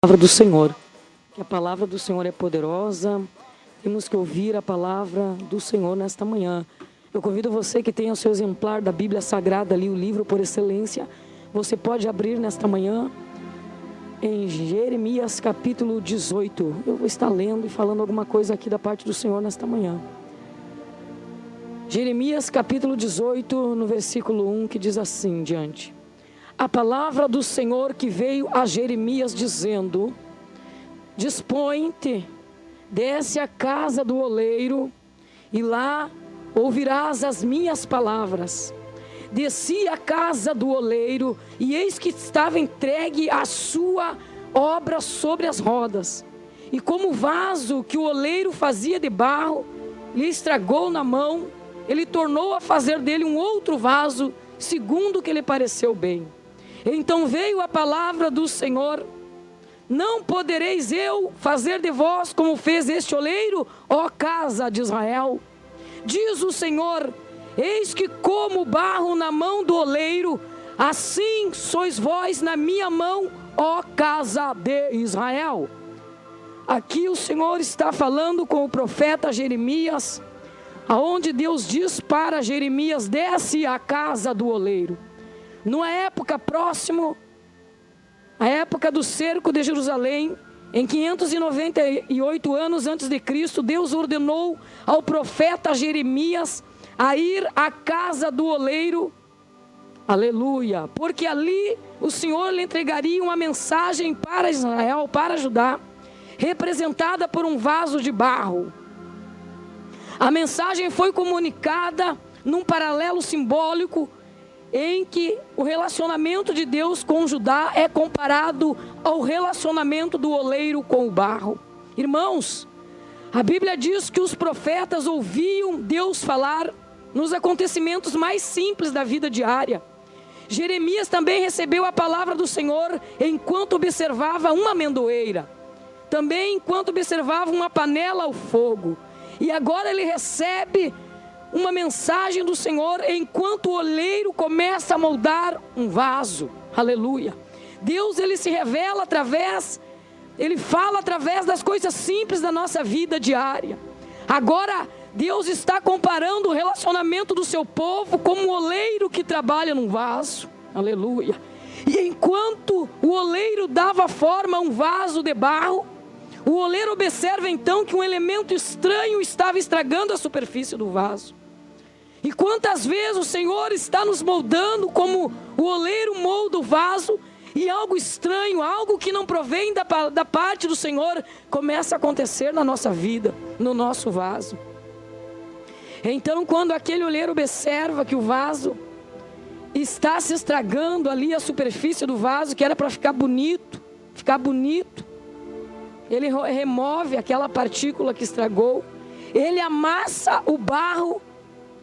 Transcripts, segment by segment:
Palavra do Senhor, que a palavra do Senhor é poderosa, temos que ouvir a palavra do Senhor nesta manhã. Eu convido você que tenha o seu exemplar da Bíblia Sagrada ali, o livro por excelência, você pode abrir nesta manhã em Jeremias capítulo 18. Eu vou estar lendo e falando alguma coisa aqui da parte do Senhor nesta manhã. Jeremias capítulo 18, no versículo 1, que diz assim diante: a palavra do Senhor que veio a Jeremias dizendo: dispõe-te, desce à casa do oleiro, e lá ouvirás as minhas palavras. Desci à casa do oleiro, e eis que estava entregue a sua obra sobre as rodas. E como o vaso que o oleiro fazia de barro lhe estragou na mão, ele tornou a fazer dele um outro vaso, segundo o que lhe pareceu bem. Então veio a palavra do Senhor: não podereis eu fazer de vós como fez este oleiro, ó casa de Israel? Diz o Senhor: eis que como barro na mão do oleiro, assim sois vós na minha mão, ó casa de Israel. Aqui o Senhor está falando com o profeta Jeremias, aonde Deus diz para Jeremias: desce à casa do oleiro. Numa época próxima, a época do cerco de Jerusalém, em 598 anos antes de Cristo, Deus ordenou ao profeta Jeremias a ir à casa do oleiro, aleluia, porque ali o Senhor lhe entregaria uma mensagem para Israel, para Judá, representada por um vaso de barro. A mensagem foi comunicada num paralelo simbólico, em que o relacionamento de Deus com Judá é comparado ao relacionamento do oleiro com o barro. Irmãos, a Bíblia diz que os profetas ouviam Deus falar nos acontecimentos mais simples da vida diária. Jeremias também recebeu a palavra do Senhor enquanto observava uma amendoeira, também enquanto observava uma panela ao fogo, e agora ele recebe uma mensagem do Senhor enquanto o oleiro começa a moldar um vaso, aleluia. Deus, ele se revela ele fala através das coisas simples da nossa vida diária. Agora Deus está comparando o relacionamento do seu povo como um oleiro que trabalha num vaso, aleluia. E enquanto o oleiro dava forma a um vaso de barro, o oleiro observa então que um elemento estranho estava estragando a superfície do vaso. E quantas vezes o Senhor está nos moldando como o oleiro molda o vaso, e algo estranho, algo que não provém da parte do Senhor, começa a acontecer na nossa vida, no nosso vaso. Então, quando aquele oleiro observa que o vaso está se estragando ali, a superfície do vaso, que era para ficar bonito, ele remove aquela partícula que estragou, ele amassa o barro,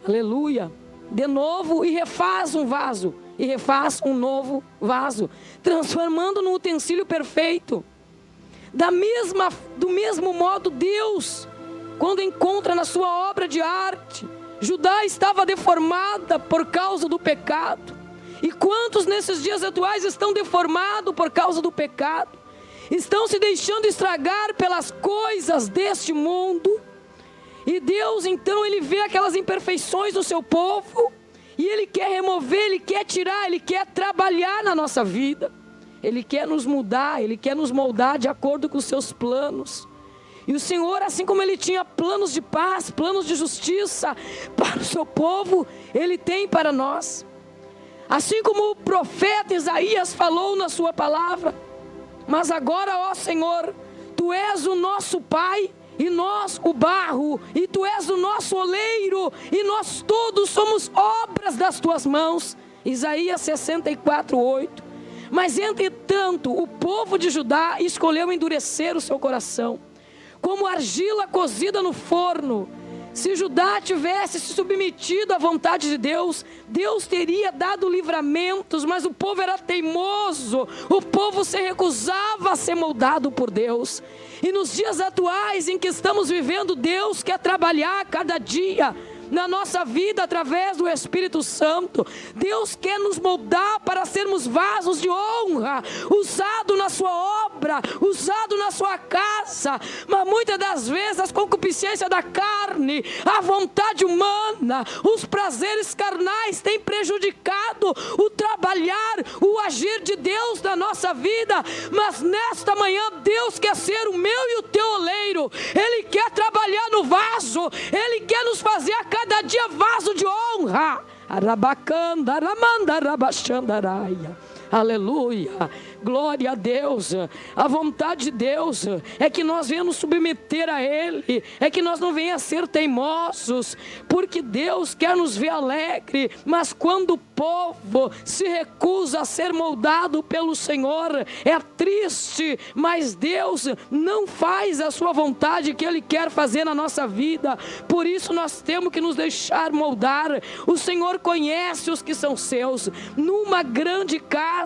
aleluia, de novo, e refaz um vaso, e refaz um novo vaso, transformando num utensílio perfeito. Do mesmo modo, Deus, quando encontra na sua obra de arte, Judá estava deformada por causa do pecado. E quantos nesses dias atuais estão deformados por causa do pecado? Estão se deixando estragar pelas coisas deste mundo. E Deus, então, ele vê aquelas imperfeições do seu povo, e ele quer remover, ele quer tirar, ele quer trabalhar na nossa vida. Ele quer nos mudar, ele quer nos moldar de acordo com os seus planos. E o Senhor, assim como ele tinha planos de paz, planos de justiça para o seu povo, ele tem para nós. Assim como o profeta Isaías falou na sua palavra: mas agora, ó Senhor, tu és o nosso Pai, e nós o barro, e tu és o nosso oleiro, e nós todos somos obras das tuas mãos. Isaías 64:8. Mas entretanto, o povo de Judá escolheu endurecer o seu coração, como argila cozida no forno. Se Judá tivesse se submetido à vontade de Deus, Deus teria dado livramentos, mas o povo era teimoso, o povo se recusava a ser moldado por Deus. E nos dias atuais em que estamos vivendo, Deus quer trabalhar cada dia na nossa vida através do Espírito Santo. Deus quer nos moldar para sermos vasos de honra, usado na sua obra, usado na sua casa. Mas muitas das vezes as concupiscências da carne, a vontade humana, os prazeres carnais têm prejudicado o trabalhar, o agir de Deus na nossa vida. Mas nesta manhã Deus quer ser o meu e o teu oleiro. Ele quer trabalhar no vaso, Ele quer nos fazer a cada dia vaso de honra. Arabacanda, aramanda, arabachandaraia. Aleluia, glória a Deus. A vontade de Deus é que nós venhamos submeter a Ele, é que nós não venhamos a ser teimosos, porque Deus quer nos ver alegre. Mas quando o povo se recusa a ser moldado pelo Senhor, é triste. Mas Deus não faz a sua vontade que Ele quer fazer na nossa vida. Por isso nós temos que nos deixar moldar. O Senhor conhece os que são seus. Numa grande casa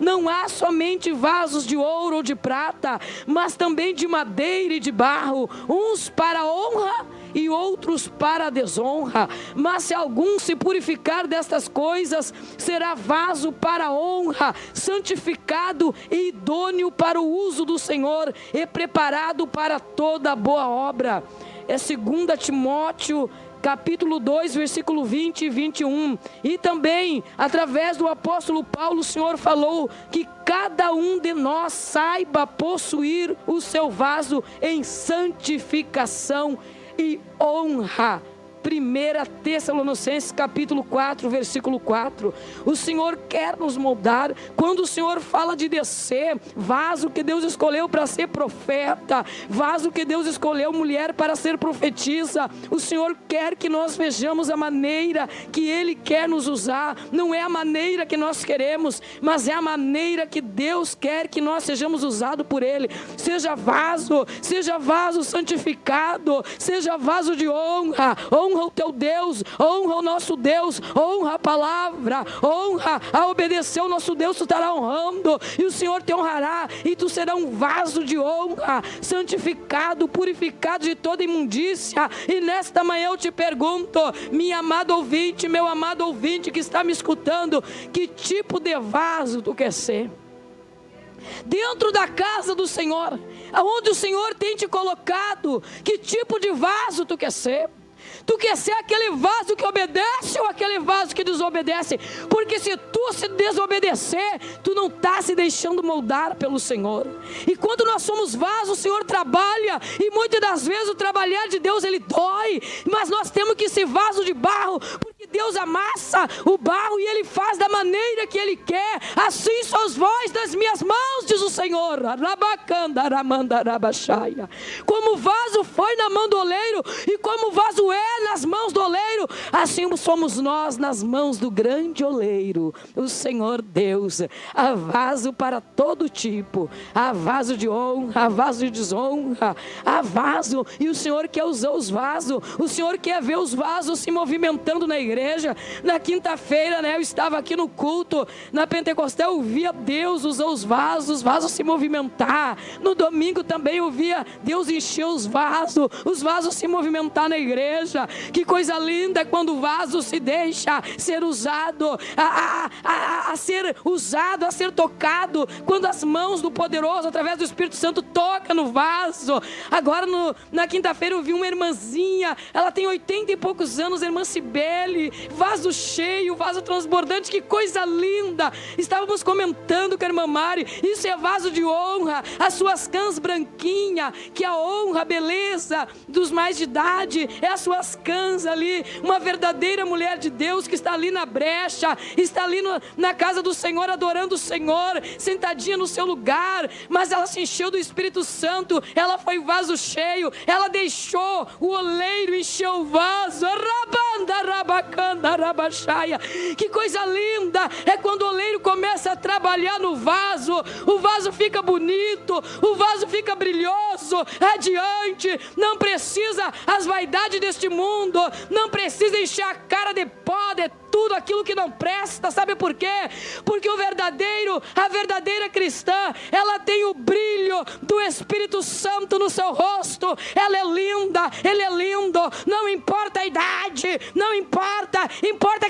não há somente vasos de ouro ou de prata, mas também de madeira e de barro, uns para honra e outros para a desonra. Mas se algum se purificar destas coisas, será vaso para a honra, santificado e idôneo para o uso do Senhor, e preparado para toda boa obra. É 2 Timóteo capítulo 2, versículo 20 e 21. E também, através do apóstolo Paulo, o Senhor falou que cada um de nós saiba possuir o seu vaso em santificação e honra. 1 Tessalonicenses capítulo 4, versículo 4. O Senhor quer nos moldar. Quando o Senhor fala de descer, vaso que Deus escolheu para ser profeta, vaso que Deus escolheu mulher para ser profetisa, o Senhor quer que nós vejamos a maneira que Ele quer nos usar. Não é a maneira que nós queremos, mas é a maneira que Deus quer que nós sejamos usados por Ele. Seja vaso santificado, seja vaso de honra. Honra o teu Deus, honra o nosso Deus, honra a palavra, honra a obedecer o nosso Deus. Tu estará honrando e o Senhor te honrará, e tu será um vaso de honra, santificado, purificado de toda imundícia. E nesta manhã eu te pergunto, minha amada ouvinte, meu amado ouvinte que está me escutando, que tipo de vaso tu quer ser? Dentro da casa do Senhor, aonde o Senhor tem te colocado, que tipo de vaso tu quer ser? Tu quer ser aquele vaso que obedece ou aquele vaso que desobedece? Porque se tu se desobedecer, tu não está se deixando moldar pelo Senhor. E quando nós somos vasos, o Senhor trabalha, e muitas das vezes o trabalhar de Deus, ele dói. Mas nós temos que ser vaso de barro, porque Deus amassa o barro e Ele faz da maneira que Ele quer. Assim sois vós das minhas mãos, diz o Senhor. Como o vaso foi na mão do oleiro, e como o vaso é nas mãos do oleiro, assim somos nós nas mãos do grande oleiro, o Senhor Deus. Há vaso para todo tipo, há vaso de honra, há vaso de desonra, há vaso, e o Senhor quer usar os vasos. O Senhor quer ver os vasos se movimentando na igreja. Na quinta-feira, eu estava aqui no culto, na Pentecostal, eu via Deus usar os vasos se movimentar. No domingo também eu via Deus encher os vasos se movimentar na igreja. Que coisa linda é quando o vaso se deixa ser usado, a ser usado, a ser tocado, quando as mãos do poderoso, através do Espírito Santo, toca no vaso. Agora na quinta-feira eu vi uma irmãzinha, ela tem 80 e poucos anos, a irmã Cibele, vaso cheio, vaso transbordante, que coisa linda. Estávamos comentando com a irmã Mari, isso é vaso de honra. As suas cãs branquinhas, que a honra, a beleza dos mais de idade, é as suas cãs ali, uma verdadeira mulher de Deus que está ali na brecha, está ali na casa do Senhor, adorando o Senhor, sentadinha no seu lugar. Mas ela se encheu do Espírito Santo, ela foi vaso cheio, ela deixou o oleiro encher o vaso. Que coisa linda é quando o oleiro começa a trabalhar no vaso. O vaso fica bonito, o vaso fica brilhoso, radiante. Não precisa as vaidades deste mundo, não precisa encher a cara de pó, de tudo aquilo que não presta. Sabe por quê? Porque a verdadeira cristã, ela tem o brilho do Espírito Santo no seu rosto. Ela é linda, ele é lindo, não importa a idade, não importa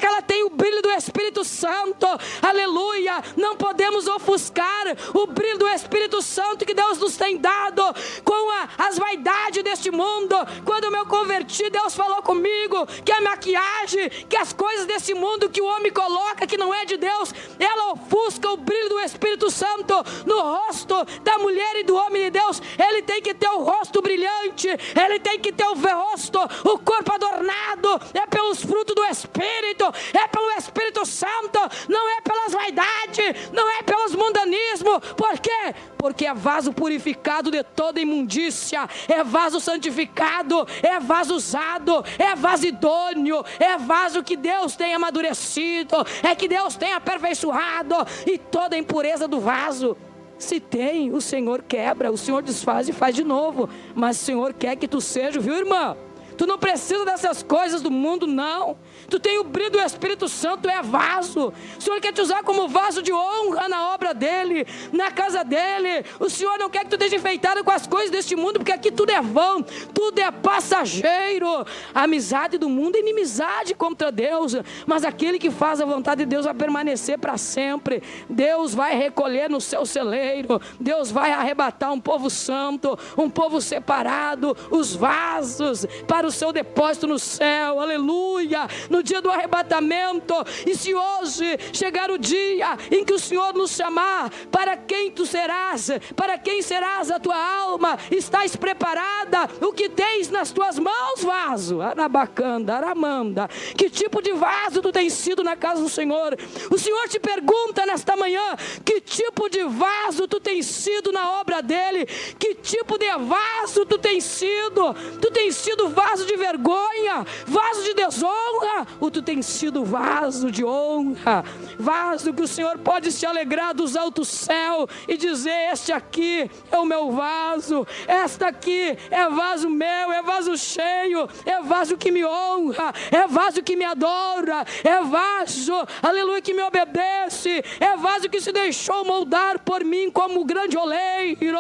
que ela tem o brilho do Espírito Santo. Aleluia. Não podemos ofuscar o brilho do Espírito Santo que Deus nos tem dado com as vaidades deste mundo. Quando eu me converti, Deus falou comigo que a maquiagem, que as coisas desse mundo que o homem coloca, que não é de Deus, ela ofusca o brilho do Espírito Santo no rosto da mulher e do homem de Deus. Ele tem que ter o rosto brilhante, ele tem que ter o rosto, o corpo adornado. É pelos frutos do Espírito, é pelo Espírito Santo, não é pelas vaidades, não é pelos mundanismos. Por quê? Porque é vaso purificado de toda imundícia, é vaso santificado, é vaso usado, é vaso idôneo, é vaso que Deus tem amadurecido, é que Deus tem aperfeiçoado. E toda a impureza do vaso, se tem, o Senhor quebra, o Senhor desfaz e faz de novo. Mas o Senhor quer que tu seja, viu, irmã? Tu não precisa dessas coisas do mundo, não. Tu tem o brilho do Espírito Santo, tu é vaso. O Senhor quer te usar como vaso de honra na obra dEle, na casa dEle. O Senhor não quer que tu esteja enfeitado com as coisas deste mundo, porque aqui tudo é vão, tudo é passageiro. A amizade do mundo é inimizade contra Deus, mas aquele que faz a vontade de Deus vai permanecer para sempre. Deus vai recolher no seu celeiro, Deus vai arrebatar um povo santo, um povo separado, os vasos para o seu depósito no céu. Aleluia. No dia do arrebatamento. E se hoje chegar o dia em que o Senhor nos chamar, para quem tu serás, para quem serás a tua alma, estás preparada? O que tens nas tuas mãos, vaso? Arabacanda, aramanda. Que tipo de vaso tu tens sido na casa do Senhor? O Senhor te pergunta nesta manhã, que tipo de vaso tu tens sido na obra dEle? Que tipo de vaso tu tens sido? Tu tens sido vaso de vergonha, vaso de desonra, ou tu tens sido vaso de honra, vaso que o Senhor pode se alegrar dos altos céus e dizer: este aqui é o meu vaso, esta aqui é vaso meu, é vaso cheio, é vaso que me honra, é vaso que me adora, é vaso, aleluia, que me obedece, é vaso que se deixou moldar por mim como grande oleiro.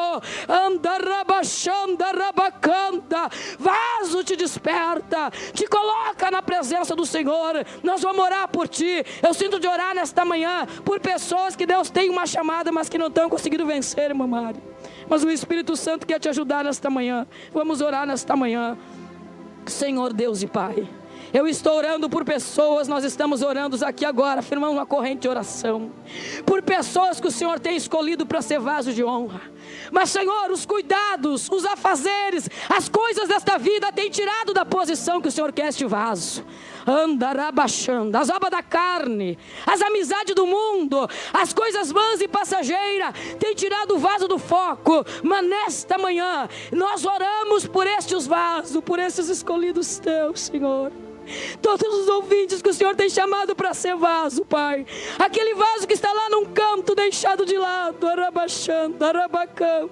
Andarabachanda, rabacanda. Vaso te desperta, te coloca na presença do Senhor. Nós vamos orar por ti. Eu sinto de orar nesta manhã por pessoas que Deus tem uma chamada, mas que não estão conseguindo vencer, irmã Mari. Mas o Espírito Santo quer te ajudar nesta manhã. Vamos orar nesta manhã. Senhor Deus e Pai, eu estou orando por pessoas, nós estamos orando aqui agora, firmando uma corrente de oração, por pessoas que o Senhor tem escolhido para ser vaso de honra. Mas Senhor, os cuidados, os afazeres, as coisas desta vida têm tirado da posição que o Senhor quer este vaso. Andarabachando, as obras da carne, as amizades do mundo, as coisas vãs e passageiras têm tirado o vaso do foco. Mas nesta manhã nós oramos por estes vasos, por esses escolhidos teus, Senhor. Todos os ouvintes que o Senhor tem chamado para ser vaso, Pai. Aquele vaso que está lá num canto deixado de lado, arabachando, arabacando,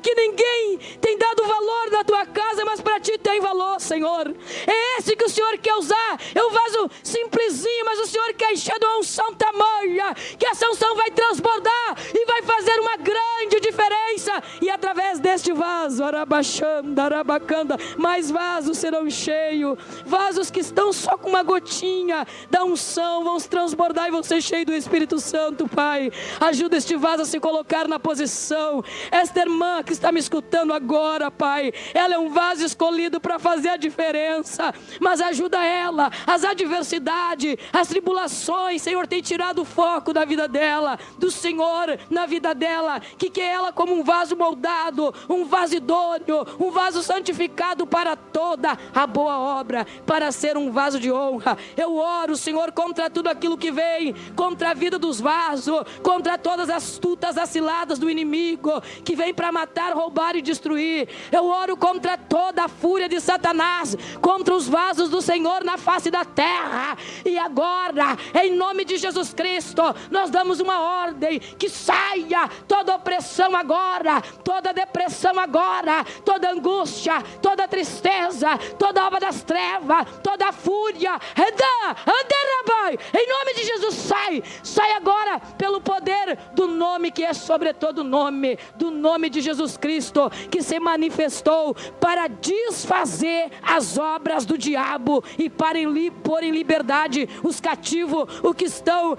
que ninguém tem dado valor na tua casa, mas para ti tem valor, Senhor. É esse que o Senhor quer usar. É um vaso simplesinho, mas o Senhor quer encher de uma unção tamanha, que essa unção vai transbordar e vai fazer uma grande diferença. E através deste vaso, arabachando, arabacanda, mais vasos serão cheios. Vasos que estão só com uma gotinha da unção vão se transbordar e vão ser cheios do Espírito Santo, Pai. Ajuda este vaso a se colocar na posição. Esta irmã que está me escutando agora, Pai, ela é um vaso escolhido para fazer a diferença, mas ajuda ela. As adversidades, as tribulações, Senhor, tem tirado o foco da vida dela, do Senhor na vida dela, que quer ela como um vaso moldado, um vaso idôneo, um vaso santificado para toda a boa obra, para ser um vaso de honra. Eu oro, Senhor, contra tudo aquilo que vem contra a vida dos vasos, contra todas as astutas, as ciladas do inimigo que vem para matar, roubar e destruir. Eu oro contra toda a fúria de Satanás contra os vasos do Senhor na face da terra. E agora, em nome de Jesus Cristo, nós damos uma ordem que saia toda opressão agora, agora, toda depressão agora, toda angústia, toda tristeza, toda obra das trevas, toda fúria, em nome de Jesus, sai agora, pelo poder do nome que é sobre todo nome, do nome de Jesus Cristo, que se manifestou para desfazer as obras do diabo e para pôr em liberdade os cativos, os que estão